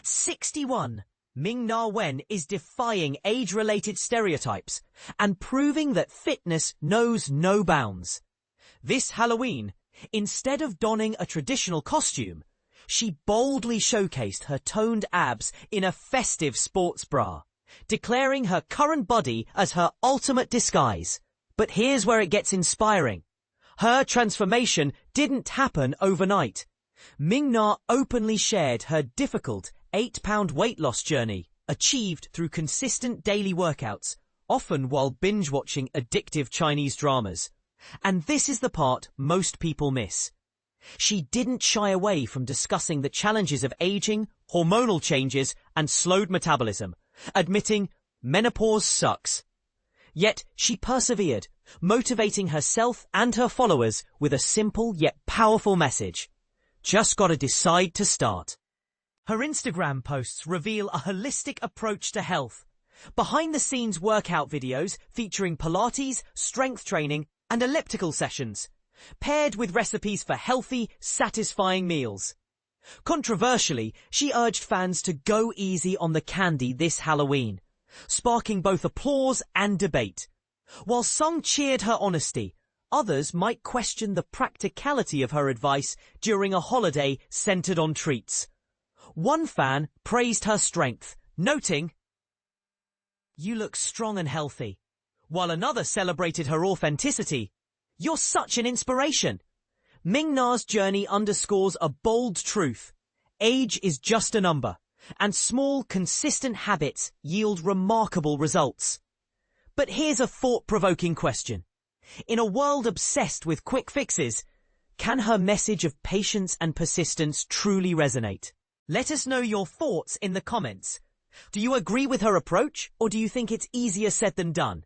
At 61, Ming-Na Wen is defying age-related stereotypes and proving that fitness knows no bounds. This Halloween, instead of donning a traditional costume, she boldly showcased her toned abs in a festive sports bra, declaring her current body as her ultimate disguise. But here's where it gets inspiring. Her transformation didn't happen overnight. Ming-Na openly shared her difficult 8-pound weight loss journey, achieved through consistent daily workouts, often while binge-watching addictive Chinese dramas. And this is the part most people miss. She didn't shy away from discussing the challenges of aging, hormonal changes, and slowed metabolism, admitting menopause sucks. Yet she persevered, motivating herself and her followers with a simple yet powerful message. Just gotta decide to start. Her Instagram posts reveal a holistic approach to health. Behind-the-scenes workout videos featuring Pilates, strength training, and elliptical sessions, paired with recipes for healthy, satisfying meals. Controversially, she urged fans to go easy on the candy this Halloween, sparking both applause and debate. While some cheered her honesty, others might question the practicality of her advice during a holiday centered on treats. One fan praised her strength, noting, "You look strong and healthy," while another celebrated her authenticity. "You're such an inspiration." Ming-Na's journey underscores a bold truth. Age is just a number, and small, consistent habits yield remarkable results. But here's a thought-provoking question. In a world obsessed with quick fixes, can her message of patience and persistence truly resonate? Let us know your thoughts in the comments. Do you agree with her approach, or do you think it's easier said than done?